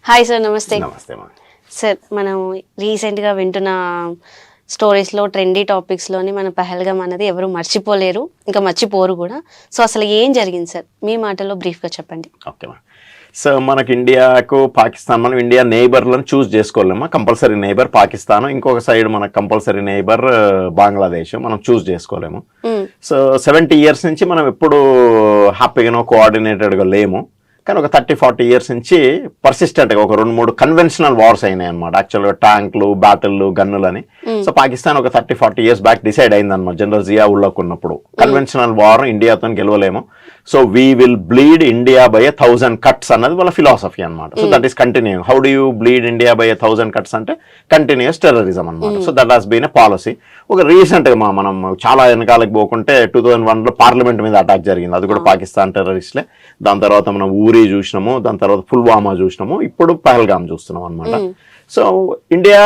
Hi sir, నమస్తే. నమస్తే మా. సార్, మనం రీసెంట్గా వింటున్న స్టోరీస్లో ట్రెండీ టాపిక్స్లోని మన పహల్గామ్ అన్నది ఎవరు మర్చిపోలేరు, ఇంకా మర్చిపోరు కూడా. సో అసలు ఏం జరిగింది సార్, మీ మాటల్లో బ్రీఫ్గా చెప్పండి. ఓకే మా. సో మనకి ఇండియాకు పాకిస్తాన్, మనం ఇండియా నైబర్లను చూస్ చేసుకోలేమా. కంపల్సరీ నైబర్ పాకిస్తాన్, ఇంకొక సైడ్ మనకు కంపల్సరీ నైబర్ బంగ్లాదేశ్, మనం చూస్ చేసుకోలేము. సో 70 years నుంచి మనం ఎప్పుడు హ్యాపీగానో కోఆర్డినేటెడ్గా లేము. కానీ ఒక 30-40 years నుంచి పర్సిస్టెంట్గా ఒక 2-3 కన్వెన్షనల్ వార్స్ అయినాయి అనమాట. యాక్చువల్గా ట్యాంకులు, బ్యాటిల్లు, గన్నులని. సో పాకిస్తాన్ ఒక 30-40 years బ్యాక్ డిసైడ్ అయింది అనమాట. జనరల్ జియా ఉల్లాక్ ఉన్నప్పుడు కన్వెన్షనల్ వార్ ఇండియాతో గెలవలేము, so we will bleed India by 1000 cuts అన్నది వాళ్ళ ఫిలాసఫీ అనమాట. So that is continuing. How do you bleed India by 1000 cuts అంటే కంటిన్యూస్ టెర్రరిజం అనమాట. So that has been a policy. ఒక రీసెంట్గా మనం చాలా వెనకాలకి పోకుంటే 2001లో పార్లమెంట్ మీద అటాక్ జరిగింది, అది కూడా పాకిస్తాన్ టెర్రరిస్ట్లే. దాని తర్వాత మనం ఊరి చూసినాము, దాని తర్వాత పుల్వామా చూసినాము, ఇప్పుడు పహల్గామ్ చూస్తున్నాం అనమాట. సో ఇండియా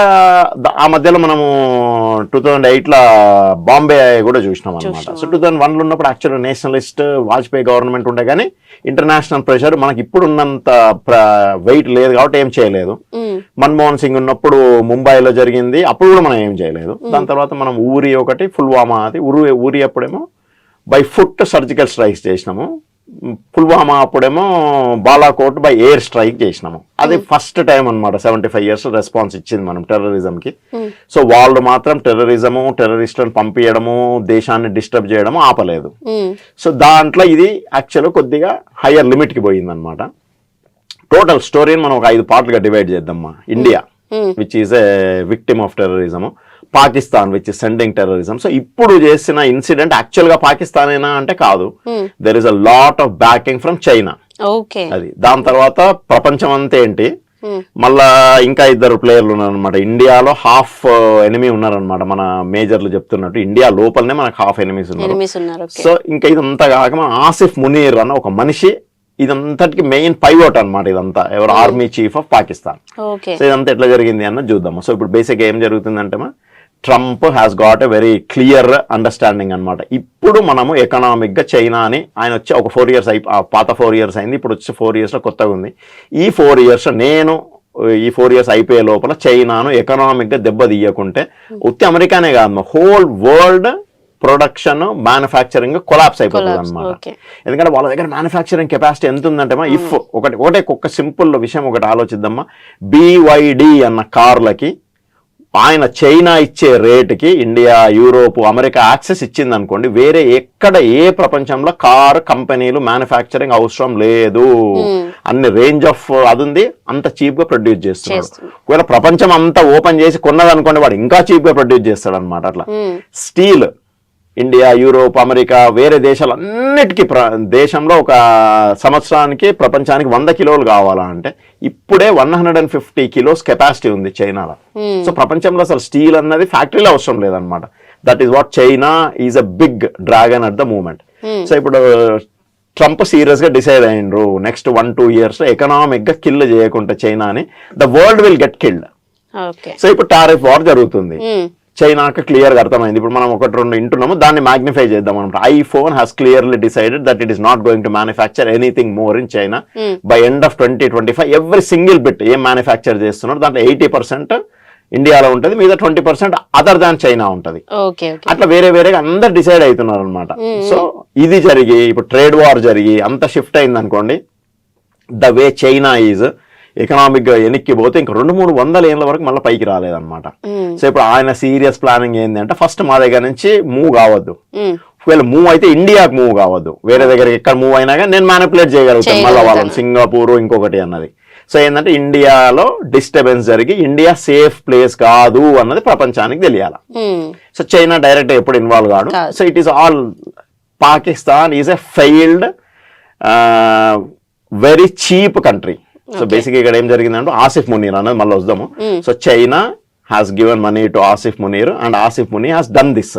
ఆ మధ్యలో మనము 2008లో బాంబే కూడా చూసినాం అనమాట. సో 2001లో ఉన్నప్పుడు యాక్చువల్గా నేషనలిస్ట్ వాజ్పేయి గవర్నమెంట్ ఉండే, కానీ ఇంటర్నేషనల్ ప్రెషర్ మనకి ఇప్పుడు ఉన్నంత వెయిట్ లేదు కాబట్టి ఏం చేయలేదు. మన్మోహన్ సింగ్ ఉన్నప్పుడు ముంబైలో జరిగింది, అప్పుడు కూడా మనం ఏం చేయలేదు. దాని తర్వాత మనం ఊరి ఒకటి, పుల్వామా, అది ఊరి అప్పుడేమో బై ఫుట్ సర్జికల్ స్ట్రైక్స్ చేసినాము, పుల్వామా అప్పుడేమో బాలాకోట్ బై ఎయిర్ స్ట్రైక్ చేసినాము. అది ఫస్ట్ టైం అనమాట 75 years రెస్పాన్స్ ఇచ్చింది మనం టెర్రరిజంకి. సో వాళ్ళు మాత్రం టెర్రరిస్టులను పంపించడము, దేశాన్ని డిస్టర్బ్ చేయడము ఆపలేదు. సో దాంట్లో ఇది యాక్చువల్గా కొద్దిగా హయ్యర్ లిమిట్కి పోయింది అనమాట. టోటల్ స్టోరీని మనం ఒక 5 పార్ట్లుగా డివైడ్ చేద్దామా. India which is a victim of terrorism, Pakistan which is sending terrorism. So ఇప్పుడు చేసిన ఇన్సిడెంట్ యాక్చువల్ గా పాకిస్తాన్ అయినా అంటే కాదు, there is a lot of backing from China. అది దాని తర్వాత ప్రపంచం అంతా ఏంటి, మళ్ళా ఇంకా 2 ప్లేయర్లు ఉన్నారనమాట. ఇండియాలో హాఫ్ ఎనిమీ ఉన్నారనమాట. మన మేజర్లు చెప్తున్నట్టు ఇండియా లోపలనే మనకు హాఫ్ ఎనిమీస్ ఉన్నారు. సో ఇంకా ఇదంతా కాక మన ఆసిఫ్ మునీర్ అన్న ఒక మనిషి ఇదంతటికి మెయిన్ పైవోట్ అనమాట. ఇదంతా ఎవరు, army chief of Pakistan. So ఇదంతా ఎట్లా జరిగింది అన్నది చూద్దాము. సో ఇప్పుడు బేసిక్ ఏం జరుగుతుందంటే Trump has got a very clear understanding అనమాట. ఇప్పుడు మనము ఎకనామిక్ గా చైనా అని ఆయన వచ్చి ఒక 4 years పాత 4 years అయింది, ఇప్పుడు వచ్చి 4 years లో కొత్తగా ఉంది. ఈ 4 years నేను ఈ 4 years అయిపోయే లోపల చైనాను ఎకనామిక్ గా దెబ్బతీయకుంటే ఉత్తి అమెరికానే కాదు, whole world production, manufacturing collapse అయిపోతుంది అనమాట. ఎందుకంటే వాళ్ళ దగ్గర మ్యానుఫ్యాక్చరింగ్ కెపాసిటీ ఎంత ఉందంటే ఇఫ్ ఒకటే ఒక సింపుల్ విషయం ఒకటి ఆలోచిద్దామా. BYD అన్న కార్లకి ఆయన చైనా ఇచ్చే రేటుకి ఇండియా, యూరోప్, అమెరికా యాక్సెస్ ఇచ్చింది అనుకోండి, వేరే ఎక్కడ ఏ ప్రపంచంలో కార్ కంపెనీలు మ్యానుఫ్యాక్చరింగ్ అవసరం లేదు. అన్ని రేంజ్ ఆఫ్ అది ఉంది, అంత చీప్ గా ప్రొడ్యూస్ చేస్తున్నాడు. ఒకవేళ ప్రపంచం అంతా ఓపెన్ చేసి కొన్నదనుకోండి, వాడు ఇంకా చీప్ గా ప్రొడ్యూస్ చేస్తాడు అనమాట. అట్లా స్టీల్ ఇండియా, యూరోప్, అమెరికా, వేరే దేశాలన్నిటికీ దేశంలో ఒక సంవత్సరానికి ప్రపంచానికి 100 kilos కావాలా అంటే ఇప్పుడే 150 kilos కెపాసిటీ ఉంది చైనాలో. సో ప్రపంచంలో అసలు స్టీల్ అన్నది ఫ్యాక్టరీలో అవసరం లేదనమాట. That is what China is a big dragon at the moment. So ఇప్పుడు ట్రంప్ సీరియస్ గా డిసైడ్ అయ్యిండ్రు, నెక్స్ట్ 1-2 years ఎకనామిక్ గా కిల్ చేయకుండా చైనాని, the world will get killed. So ఇప్పుడు టారిఫ్ వార్ జరుగుతుంది. చైనాకి క్లియర్గా అర్థమైంది. ఇప్పుడు మనం 1-2 వింటున్నాము, దాన్ని మ్యాగ్నిఫై చేద్దాం అనమాట. iPhone has clearly decided that it is not going to manufacture anything more in China by end of 2025. Every single bit ఏం మ్యానుఫ్యాక్చర్ చేస్తున్నారు దాంట్లో 80% ఇండియాలో ఉంటుంది, మిగతా 20% అదర్ దాన్ చైనా ఉంటుంది. అట్లా వేరేగా అందరు డిసైడ్ అవుతున్నారు అనమాట. సో ఇది జరిగి ఇప్పుడు ట్రేడ్ వార్ జరిగి అంత షిఫ్ట్ అయింది అనుకోండి, the way China is economic గా వెనక్కి పోతే ఇంకా 200-300 ఏళ్ళ వరకు మళ్ళీ పైకి రాలేదన్నమాట. సో ఇప్పుడు ఆయన సీరియస్ ప్లానింగ్ ఏంటి అంటే, ఫస్ట్ మా దగ్గర నుంచి మూవ్ కావద్దు, ఒకవేళ మూవ్ అయితే ఇండియాకి మూవ్ కావద్దు, వేరే దగ్గర ఎక్కడ మూవ్ అయినా కానీ నేను మ్యానిపులేట్ చేయగలుగుతాను మళ్ళీ వాళ్ళని, సింగపూర్ ఇంకొకటి అన్నది. సో ఏంటంటే ఇండియాలో డిస్టర్బెన్స్ జరిగి ఇండియా సేఫ్ ప్లేస్ కాదు అన్నది ప్రపంచానికి తెలియాలి. సో చైనా డైరెక్ట్ ఎప్పుడు ఇన్వాల్వ్ కాదు. So it is all Pakistan is a failed very cheap country. So basic ఇక్కడ ఏం జరిగిందంటే ఆసిఫ్ మునీర్ అన్నది మళ్ళీ వద్దాము. So China has given money to Asif Munir and Asif Munir has done this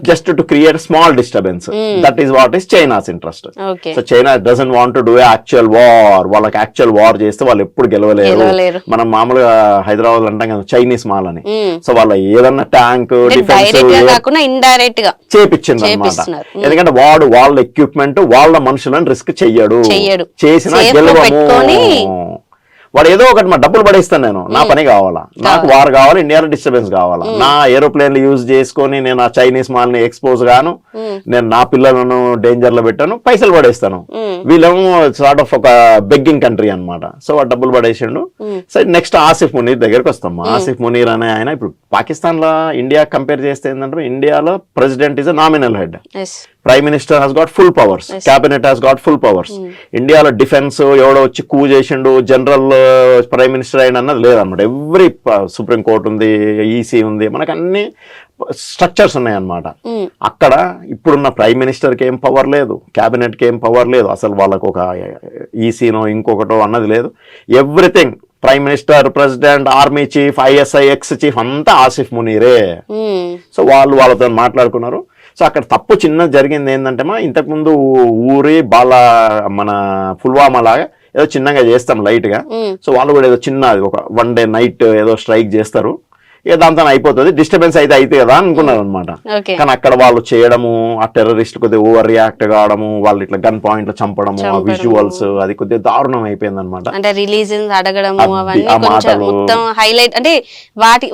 just to create a small disturbance. That is what is China's interest. So China doesn't want to do a actual war. వాళ్ళకి actual war చేస్తే వాళ్ళు ఎప్పుడు గెలవలేరు. మనం మామూలుగా హైదరాబాద్ అంటాం కదా Chinese mall అని. So వాళ్ళ ఏదన్నా ట్యాంక్ డిఫెన్స్ చేపించింది అనమాట. ఎందుకంటే వాడు వాళ్ళ ఎక్విప్మెంట్ వాళ్ళ మనుషులను రిస్క్ చెయ్యడు, చేసిన గెలవము. వాడు ఏదో ఒకటి మా డబ్బులు పడేస్తాను నేను, నా పని కావాలా, నాకు వార్ కావాలి, ఇండియాలో డిస్టర్బెన్స్ కావాలా, నా ఏరోప్లేన్లు యూజ్ చేసుకొని నేను ఆ చైనీస్ మాల్ ని ఎక్స్పోజ్ గాను, నేను నా పిల్లలను డేంజర్ లో పెట్టాను, పైసలు పడేస్తాను. వీళ్ళేమో సార్ట్ ఆఫ్ ఒక బెగ్గింగ్ కంట్రీ అన్నమాట. సో వాడు డబ్బులు పడేసిండు. సో నెక్స్ట్ ఆసిఫ్ మునీర్ దగ్గరికి వస్తాం. ఆసిఫ్ మునీర్ అనే ఆయన ఇప్పుడు పాకిస్తాన్ లో ఇండియా కంపేర్ చేస్తే ఏంటంటే ఇండియాలో president is a nominal head, prime minister has got full powers, cabinet has got full powers. ఇండియాలో డిఫెన్స్ ఎవడో వచ్చి కూ చేసిండు జనరల్ ప్రైమ్ మినిస్టర్ అయిన అన్నది లేదన్నమాట. ఎవ్రీ సుప్రీం కోర్ట్ ఉంది, ఈసీ ఉంది, మనకు అన్ని స్ట్రక్చర్స్ ఉన్నాయన్నమాట. అక్కడ ఇప్పుడున్న ప్రైమ్ మినిస్టర్ కి ఏం పవర్ లేదు, క్యాబినెట్ కి ఏం పవర్ లేదు, అసలు వాళ్ళకు ఒక ఈసీనో ఇంకొకటో అన్నది లేదు. Everything prime minister, president, army chief, ISI ex chief అంతా ఆసిఫ్ మునీరే. సో వాళ్ళతో మాట్లాడుకున్నారు. సో అక్కడ తప్పు చిన్న జరిగింది ఏంటంటే ఇంతకు ముందు మన పుల్వామా లాగా ఏదో చిన్నగా చేస్తాం లైట్ గా. సో వాళ్ళు కూడా ఏదో చిన్న ఒక 1 డే నైట్ ఏదో స్ట్రైక్ చేస్తారు, ఇక దాంతో అయిపోతుంది, డిస్టర్బెన్స్ అయితే కదా అనుకున్నారు అనమాట. కానీ అక్కడ వాళ్ళు చేయడము, ఆ టెర్రరిస్ట్ కొద్దిగా ఓవర్ రియాక్ట్ కావడము, వాళ్ళు ఇట్లా గన్ పాయింట్ లో చంపడము, ఆ విజువల్స్ అది కొద్దిగా దారుణం అయిపోయింది అనమాట. అంటే రిలీజన్స్ అడగడము అవన్నీ కొంచెం మొత్తం హైలైట్, అంటే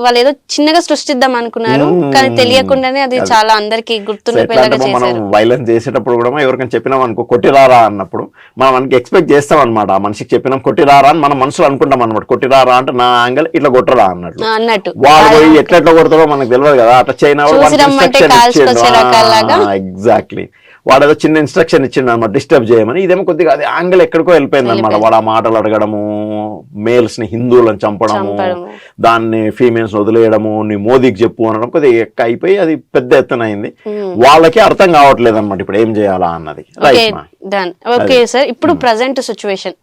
వాళ్ళు ఏదో చిన్నగా సృష్టిద్దాం అనుకున్నారు, కానీ తెలియకుండానే అది చాలా అందరికి గుర్తుండిపోయేలాగా చేశారు. వైలెన్స్ చేసేటప్పుడు కూడా ఎవరికైనా చెప్పినాం అనుకో కొట్టిరారా అన్నప్పుడు మనం మనకి ఎక్స్పెక్ట్ చేస్తాం అనమాట. ఆ మనిషికి చెప్పినాం కొట్టిరారా అని మనం మనసులో అనుకుంటాం అనమాట. కొట్టిరారా అంటే నా యాంగిల్ ఇట్లా కొట్టరా అన్నట్టు పోయి ఎట్లా కొడతారో మనకు తెలియదు కదా. అట్లా చైనా ఎగ్జాక్ట్లీ వాడు ఏదో చిన్న ఇన్స్ట్రక్షన్ ఇచ్చిండు అనమాట డిస్టర్బ్ చేయమని. ఇదేమో కొద్దిగా అది యాంగిల్ ఎక్కడికో వెళ్ళిపోయింది అనమాట. వాడు ఆ మాటలు అడగడము, మేల్స్ ని హిందువులను చంపడము, దాన్ని ఫీమేల్స్ వదిలేయడము, నీ మోదీకి చెప్పు అనడం కొద్దిగా అయిపోయి అది పెద్ద ఎత్తున అయింది. వాళ్ళకి అర్థం కావట్లేదు అనమాట ఇప్పుడు ఏం చేయాలా అన్నది. ఓకే సార్, ఇప్పుడు ప్రజెంట్ సిచ్యువేషన్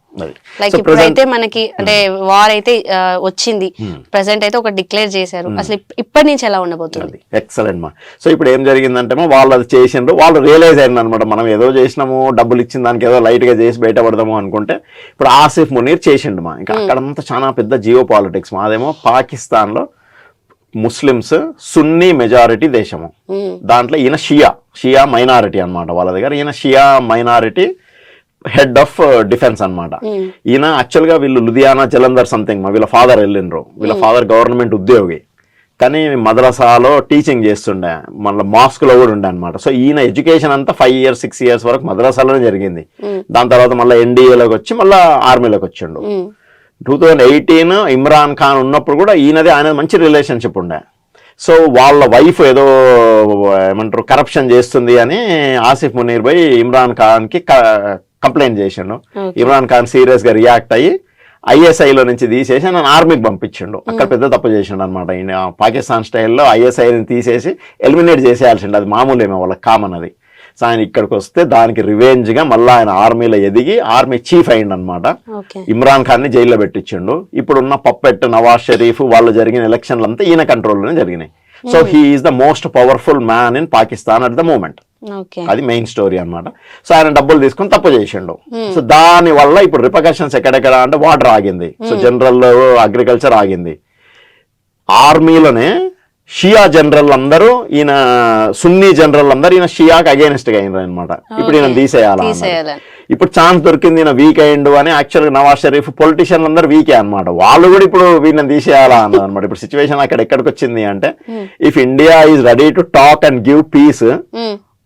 లైక్ ఇప్పుడైతే మనకి అంటే వార్ అయితే వచ్చింది, ప్రెసెంట్ అయితే ఒక డిక్లేర్ చేశారు, అసలు ఇప్పటి నుంచి ఎలా ఉండబోతుంది? ఎక్సలెంట్ మా. సో ఇప్పుడు ఏం జరిగిందంటే వాళ్ళు అది చేసిండ్రు, వాళ్ళు రియలైజ్ అయింది అనమాట మనం ఏదో చేసినాము, డబ్బులు ఇచ్చిన దానికి ఏదో లైట్ గా చేసి బయటపడదాము అనుకుంటే ఇప్పుడు ఆసిఫ్ మునీర్ చేసిండు మా. ఇంకా అక్కడంతా చాలా పెద్ద జియో పాలిటిక్స్ మాదేమో. పాకిస్తాన్ లో ముస్లిమ్స్ సున్నీ మెజారిటీ దేశము, దాంట్లో ఈయన షియా మైనారిటీ అనమాట వాళ్ళ దగ్గర. ఈయన షియా మైనారిటీ హెడ్ ఆఫ్ డిఫెన్స్ అనమాట. ఈయన యాక్చువల్ గా వీళ్ళు లుధియానా, జలంధర్ సంథింగ్ వీళ్ళ ఫాదర్ వెళ్ళిండ్రు. వీళ్ళ ఫాదర్ గవర్నమెంట్ ఉద్యోగి, కానీ మద్రసాలో టీచింగ్ చేస్తుండే, మళ్ళీ మాస్క్ లో కూడా ఉండే అనమాట. సో ఈయన ఎడ్యుకేషన్ అంతా 5 years 6 years వరకు మద్రసాలోనే జరిగింది. దాని తర్వాత మళ్ళీ ఎన్డీఏలోకి వచ్చి మళ్ళీ ఆర్మీలోకి వచ్చిండు. 2018 ఇమ్రాన్ ఖాన్ ఉన్నప్పుడు కూడా ఆయన మంచి రిలేషన్షిప్ ఉండే. సో వాళ్ళ వైఫ్ ఏదో ఏమంటారు కరప్షన్ చేస్తుంది అని ఆసిఫ్ మునీర్ భాయ్ ఇమ్రాన్ ఖాన్ కి కంప్లైంట్ చేసిండు. ఇమ్రాన్ ఖాన్ సీరియస్ గా రియాక్ట్ అయ్యి ఐఎస్ఐలో నుంచి తీసేసి నన్ను ఆర్మీకి పంపించిండు. అక్కడ పెద్ద తప్పు చేసిండు అనమాట. పాకిస్తాన్ స్టైల్లో ఐఎస్ఐని తీసేసి ఎలిమినేట్ చేసేయాల్సిండు, అది మామూలేమో వాళ్ళకి కామన్ అది. సో ఆయన ఇక్కడికి వస్తే దానికి రివెంజ్ గా మళ్ళీ ఆయన ఆర్మీలో ఎదిగి ఆర్మీ చీఫ్ అయిండు అనమాట. ఇమ్రాన్ ఖాన్ ని జైల్లో పెట్టించిండు. ఇప్పుడున్న పప్పెట్ నవాజ్ షరీఫ్ వాళ్ళు జరిగిన ఎలక్షన్లు అంతా ఈయన కంట్రోల్లోనే జరిగినాయి. So he is the most powerful man in Pakistan at the moment. అది మెయిన్ స్టోరీ అనమాట. సో ఆయన డబ్బులు తీసుకుని తప్పు చేసిండు. సో దాని వల్ల ఇప్పుడు రిపర్కషన్స్ ఎక్కడెక్కడ అంటే వాటర్ ఆగింది, సో జనరల్ అగ్రికల్చర్ ఆగింది. ఆర్మీలోనే షియా జనరల్ అందరూ ఈయన సున్నీ జనరల్ అందరూ ఈయన షియాకి అగేనిస్ట్ గా అయినారు అనమాట. ఇప్పుడు ఈయన తీసేయాలి. ఇప్పుడు ఛాన్స్ దొరికింది, ఈయన వీక్ అయ్యిండు అని. యాక్చువల్ గా నవాజ్ షరీఫ్ పొలిటీషియన్లు అందరూ వీకే అనమాట. వాళ్ళు కూడా ఇప్పుడు వీళ్ళని తీసేయాలా అన్నది అనమాట. ఇప్పుడు సిచ్యువేషన్ అక్కడ ఎక్కడికి వచ్చింది అంటే, if India is ready to talk and give piece,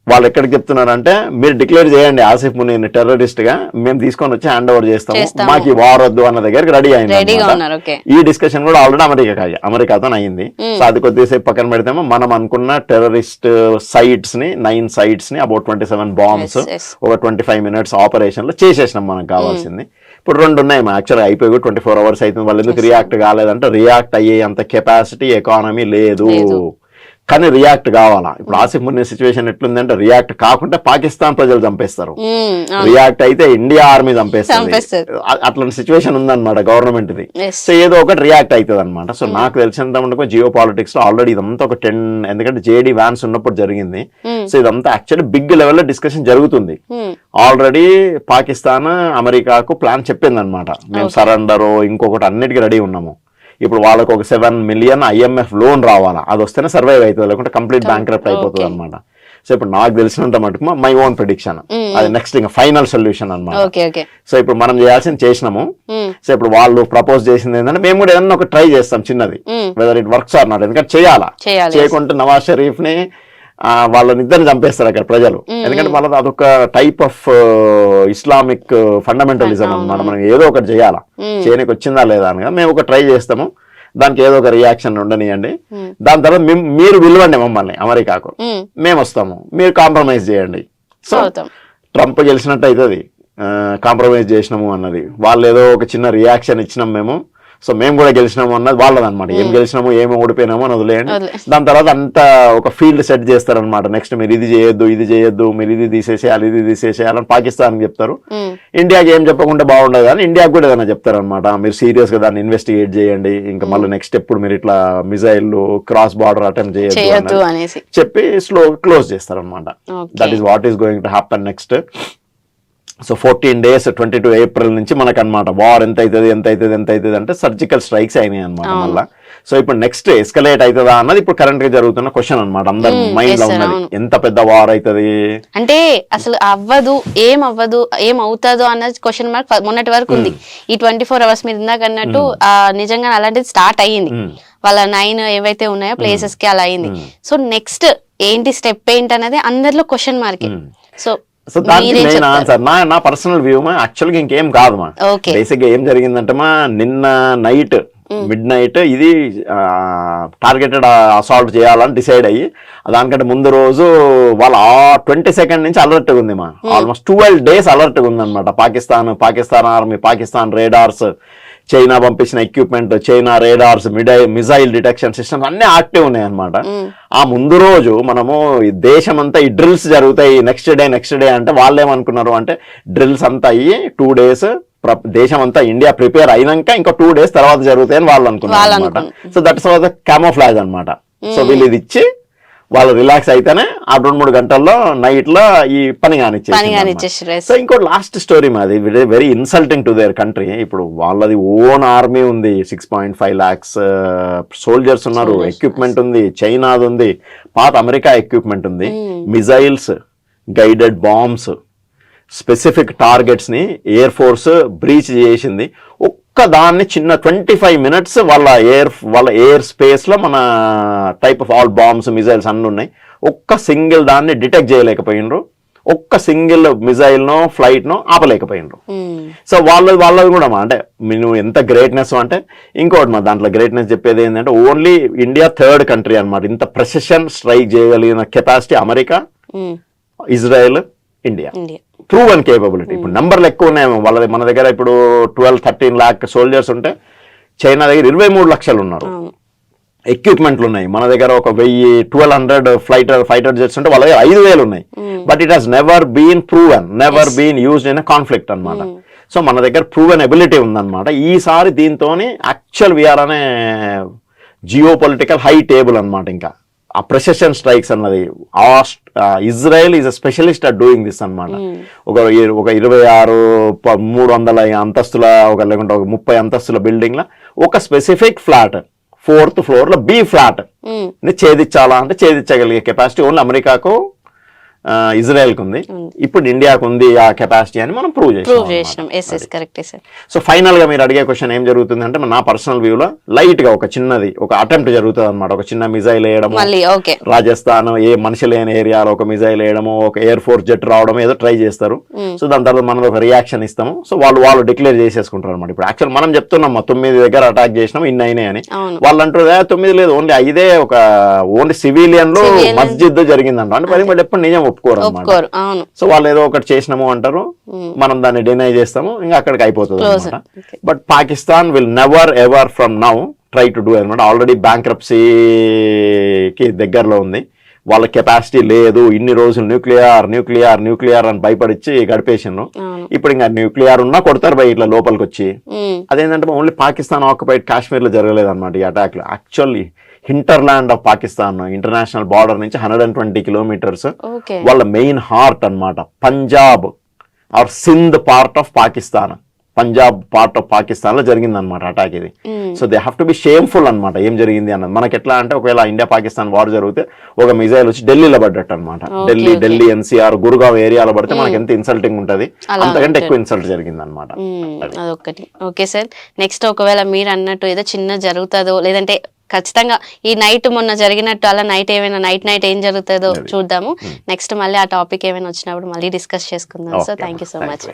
వాళ్ళు ఎక్కడికి చెప్తున్నారంటే మీరు డిక్లేర్ చేయండి ఆసిఫ్ మునీర్ని టెర్రరిస్ట్ గా, మేము తీసుకొని వచ్చి హ్యాండ్ ఓవర్ చేస్తాము, మాకు వార్ వద్దు అన్న దగ్గరికి రెడీ అయింది. ఈ డిస్కషన్ కూడా ఆల్రెడీ అమెరికాతో అయింది. సో అది కొద్దిసేపు పక్కన పెడితేమో మనం అనుకున్న టెర్రరిస్ట్ సైట్స్ ని 9 sites ని అబౌట్ 27 బాంబ్స్ ఒక 25 minutes ఆపరేషన్ లో చేసేసినాం మనకు కావాల్సింది. ఇప్పుడు 2 ఉన్నాయి మా. యాక్చువల్గా అయిపోయి 24 hours అవుతుంది. వాళ్ళు ఎందుకు రియాక్ట్ కాలేదంటే రియాక్ట్ అయ్యే అంత కెపాసిటీ ఎకానమీ లేదు, కానీ రియాక్ట్ కావాలా. ఇప్పుడు ఆసిఫ్ మునీర్ సిచ్యువేషన్ ఎట్లుందంటే రియాక్ట్ కాకుండా పాకిస్తాన్ ప్రజలు చంపేస్తారు, రియాక్ట్ అయితే ఇండియా ఆర్మీ చంపేస్తుంది. అట్లాంటి సిచ్యువేషన్ ఉందన్నమాట గవర్నమెంట్ ది. సో ఏదో ఒకటి రియాక్ట్ అవుతుంది అనమాట. సో నాకు తెలిసినంత మటుకు జియో పాలిటిక్స్ లో ఆల్రెడీ ఇదంతా ఒక 10, ఎందుకంటే జేడీ వ్యాన్స్ ఉన్నప్పుడు జరిగింది. సో ఇదంతా యాక్చువల్లీ బిగ్ లెవెల్ లో డిస్కషన్ జరుగుతుంది. ఆల్రెడీ పాకిస్తాన్ అమెరికాకు ప్లాన్ చెప్పింది అనమాట, మేము సరెండర్ ఇంకొకటి అన్నిటికీ రెడీ ఉన్నాము. ఇప్పుడు వాళ్ళకు ఒక 7 million IMF లోన్ రావాలా, అది వస్తేనే సర్వైవ్ అవుతుంది, లేకుంటే కంప్లీట్ బ్యాంక్రప్ట్ అయిపోతుంది అనమాట. సో ఇప్పుడు నాకు తెలిసినంత మటుకు మై ఓన్ ప్రిడిక్షన్, అది నెక్స్ట్ ఇంకా ఫైనల్ సొల్యూషన్ అన్నమాట. Okay okay. సో ఇప్పుడు మనం చేయాల్సింది చేసినాము. సో ఇప్పుడు వాళ్ళు ప్రపోజ్ చేసింది ఏంటంటే మేము కూడా ఏదన్నా ఒక ట్రై చేస్తాం చిన్నది, whether it works or not. ఎందుకంటే చేయాలా, చేయకుంటే నవాజ్ షరీఫ్ ని వాళ్ళని ఇద్దరిని చంపేస్తారు అక్కడ ప్రజలు. ఎందుకంటే వాళ్ళది అదొక టైప్ ఆఫ్ ఇస్లామిక్ ఫండమెంటలిజం అన్నమాట. మనం ఏదో ఒకటి చేయాలా, చేయడానికి వచ్చిందా లేదా అని మేము ఒక ట్రై చేస్తాము, దానికి ఏదో ఒక రియాక్షన్ ఉండనియండి. దాని తర్వాత మీరు విలువండి మమ్మల్ని అమెరికాకు, మేము వస్తాము, మీరు కాంప్రమైజ్ చేయండి. సో ట్రంప్ గెలిచినట్టు అవుతుంది కాంప్రమైజ్ చేసినాము అన్నది. వాళ్ళు ఏదో ఒక చిన్న రియాక్షన్ ఇచ్చినాం మేము, సో మేము కూడా గెలిచినాము అన్నది వాళ్ళది అనమాట. ఏం గెలిచినాము ఏమి ఓడిపోయినాము అని వదిలేయండి. దాని తర్వాత అంతా ఒక ఫీల్డ్ సెట్ చేస్తారనమాట. నెక్స్ట్ మీరు ఇది చేయొద్దు, ఇది చేయొద్దు, మీరు ఇది తీసేసేయాలి, ఇది తీసేసేయాలని పాకిస్తాన్ చెప్తారు. ఇండియాకి ఏం చెప్పకుండా బాగుండదు కానీ ఇండియాకి కూడా ఏదైనా చెప్తారనమాట, మీరు సీరియస్ గా దాన్ని ఇన్వెస్టిగేట్ చేయండి, ఇంకా మళ్ళీ నెక్స్ట్ ఎప్పుడు మీరు ఇట్లా మిజైల్ క్రాస్ బార్డర్ అటెంప్ట్ చేయొద్దు అనేసి చెప్పి స్లో క్లోజ్ చేస్తారనమాట. That is what is going to happen next. So 14 days 22 April నుంచి మనకు అనమాట వార్ ఎంత అవుతుంది అంటే సర్జికల్ స్ట్రైక్స్ అయినాయి అనమాట మళ్ళీ. సో ఇప్పుడు నెక్స్ట్ ఎస్కలేట్ అవుతుందా అన్నది ఇప్పుడు కరెంట్ గా జరుగుతున్న క్వశ్చన్ అనమాట. అందరి మైండ్ లో ఉన్నది ఎంత పెద్ద వార్ అవుతుంది అంటే అసలు ఏం అవుతుందో అన్నది క్వశ్చన్ మార్క్ మొన్నటి వరకు ఉంది. ఈ 24 hours మీరు ఇందాక అన్నట్టు నిజంగా అలాంటిది స్టార్ట్ అయ్యింది. వాళ్ళ 9 ఏవైతే ఉన్నాయో ప్లేసెస్ కి అలా అయింది. సో నెక్స్ట్ ఏంటి స్టెప్ ఏంటి అనేది అందరిలో క్వశ్చన్ మార్క్. సో దానికి మెయిన్ ఆన్సర్ నా పర్సనల్ వ్యూ యాక్చువల్గా ఇంకేం కాదు మా. బేసిక్ గా ఏం జరిగిందంటే మా నిన్న నైట్ మిడ్ నైట్ ఇది టార్గెటెడ్ అసాల్ట్ చేయాలని డిసైడ్ అయ్యి దానికంటే ముందు రోజు వాళ్ళ 22nd నుంచి అలర్ట్ ఉంది మా. ఆల్మోస్ట్ 12 days అలర్ట్ ఉంది అనమాట. Pakistan army, Pakistan radars, China పంపించిన equipment, China radars, missile detection systems అన్ని యాక్టివ్ ఉన్నాయి అనమాట. ఆ ముందు రోజు మనము దేశం అంతా ఈ డ్రిల్స్ జరుగుతాయి నెక్స్ట్ డే అంటే వాళ్ళు ఏమనుకున్నారు అంటే డ్రిల్స్ అంతా అయ్యి 2 days దేశం అంతా ఇండియా ప్రిపేర్ అయినాక ఇంకా 2 days తర్వాత జరుగుతాయని వాళ్ళు అనుకున్నారు అనమాట. So that's was the camouflage అనమాట. సో వీళ్ళు ఇది ఇచ్చి వాళ్ళు రిలాక్స్ అయితేనే ఆ 2-3 గంటల్లో నైట్ లో ఈ పని కానిచ్చేసి. సో ఇంకో లాస్ట్ స్టోరీ మాది very insulting to their country. ఇప్పుడు వాళ్ళది ఓన్ ఆర్మీ ఉంది, 6.5 lakhs సోల్జర్స్ ఉన్నారు, ఎక్విప్మెంట్ ఉంది, చైనాది ఉంది, పాత అమెరికా ఎక్విప్మెంట్ ఉంది, missiles, guided bombs, specific targets ని ఎయిర్ ఫోర్స్ బ్రీచ్ చేసింది. దాన్ని చిన్న 25 minutes వాళ్ళ ఎయిర్ స్పేస్ లో మన type of all bombs, missiles అన్ని ఉన్నాయి. ఒక్క సింగిల్ దాన్ని డిటెక్ట్ చేయలేకపోయినరు, ఒక్క సింగిల్ మిజైల్ నో ఫ్లైట్ నో ఆపలేకపోయినరు. సో వాళ్ళది కూడా అంటే నువ్వు ఎంత గ్రేట్నెస్ అంటే ఇంకోటి మా దాంట్లో గ్రేట్నెస్ చెప్పేది ఏంటంటే ఓన్లీ ఇండియా 3rd country అనమాట ఇంత ప్రెసిషన్ స్ట్రైక్ చేయగలిగిన capacity. America, Israel, India proven capability. ఇప్పుడు నెంబర్లు ఎక్కువ ఉన్నాయేమో వాళ్ళది. మన దగ్గర ఇప్పుడు 12-13 lakh సోల్జర్స్ ఉంటే చైనా దగ్గర 23 lakhs ఉన్నారు. ఎక్విప్మెంట్లు ఉన్నాయి మన దగ్గర ఒక 1200 ఫైటర్ జెట్స్ ఉంటే వాళ్ళ దగ్గర 5000 ఉన్నాయి. But it has never been proven, never been used in conflict అనమాట. సో మన దగ్గర ప్రూవన్ ఎబిలిటీ ఉందన్నమాట. ఈసారి దీంతో యాక్చువల్ వీఆర్ అనే జియో పొలిటికల్ హై టేబుల్ అనమాట. ఇంకా ఆ ప్రెసిషన్ స్ట్రైక్స్ అన్నది Israel is a specialist at doing this అనమాట. ఒక 26-300 అంతస్తుల లేకుంటే ఒక 30 అంతస్తుల బిల్డింగ్ ల ఒక స్పెసిఫిక్ ఫ్లాట్ 4th floor లో బి ఫ్లాట్ ని ఛేదించాలా అంటే ఛేదించగలిగే కెపాసిటీ ఓన్లీ అమెరికాకు, ఇజ్రాయెల్ కు ఉంది. ఇప్పుడు ఇండియాకు ఉంది ఆ కెపాసిటీ అని మనం ప్రూవ్ చేసాం. సో ఫైనల్ గా మీరు అడిగే క్వశ్చన్ ఏం జరుగుతుంది అంటే నా పర్సనల్ వ్యూ లో లైట్ గా ఒక చిన్నది ఒక అటెంప్ట్ జరుగుతుంది అనమాట. ఒక చిన్న మిజైల్ వేయడము, రాజస్థాన్ ఏ మనిషి లేని ఏరియాలో ఒక మిజైల్ వేయడము, ఒక ఎయిర్ ఫోర్స్ జెట్ రావడం ఏదో ట్రై చేస్తారు. సో దాని తర్వాత మనం ఒక రియాక్షన్ ఇస్తాము. సో వాళ్ళు డిక్లేర్ చేసేసుకుంటారు అనమాట. ఇప్పుడు యాక్చువల్ మనం చెప్తున్నాం 9 దగ్గర అటాక్ చేసినాం, ఇన్ని అయినాయి అని. వాళ్ళు అంటారు 9 లేదు, ఓన్లీ 5 ఓన్లీ సివిలియన్ లో మస్జిద్ జరిగిందంట అంటే 10 ఎప్పుడు నిజం ఒప్పుకోరు. సో వాళ్ళు ఏదో ఒకటి చేసినాము అంటారు, మనం దాన్ని డినై చేస్తాము, ఇంకా అక్కడికి అయిపోతుంది అనమాట. But Pakistan will never ever from now try to do అనమాట. ఆల్రెడీ బ్యాంక్రప్సీకి దగ్గరలో ఉంది. వాళ్ళ కెపాసిటీ లేదు. ఇన్ని రోజులు న్యూక్లియర్ అని భయపడిచ్చి గడిపేసినారు. ఇప్పుడు ఇంకా న్యూక్లియర్ ఉన్నా కొడతారు బయట ఇట్లా లోపలికి వచ్చి. అదేంటంటే ఓన్లీ పాకిస్తాన్ ఆక్యుపైడ్ కాశ్మీర్ లో జరగలేదు అనమాట ఈ attack. Actually hinterland of Pakistan, international border నుంచి 120 kilometers వాళ్ళ మెయిన్ హార్ట్ అనమాట. Punjab or Sindh part of Pakistan Punjab part of Pakistan లో జరిగింది అనమాట అటాక్ ఇది. So they have to be shameful అనమాట ఏం జరిగింది అన్నది. మనకి ఎట్లా అంటే ఒకవేళ ఇండియా పాకిస్తాన్ వార్ జరిగితే ఒక మిజైల్ వచ్చి ఢిల్లీలో పడ్డట్టు అనమాట. ఢిల్లీ ఎన్సీఆర్ గురుగావ్ ఏరియాలో పడితే మనకి ఎంత ఇన్సల్టింగ్ ఉంటది, అంతకంటే ఎక్కువ ఇన్సల్ట్ జరిగింది అనమాట. అదొకటి. ఓకే సార్, నెక్స్ట్ ఒకవేళ మీరు అన్నట్టు ఏదో చిన్న జరుగుతుందో లేదంటే ఖచ్చితంగా ఈ నైట్ మొన్న జరిగినట్టు అలా నైట్ ఏమైనా నైట్ ఏం జరుగుతుందో చూద్దాము. నెక్స్ట్ మళ్ళీ ఆ టాపిక్ ఏమైనా వచ్చినప్పుడు మళ్ళీ డిస్కస్ చేసుకుందాం. So thank you so much.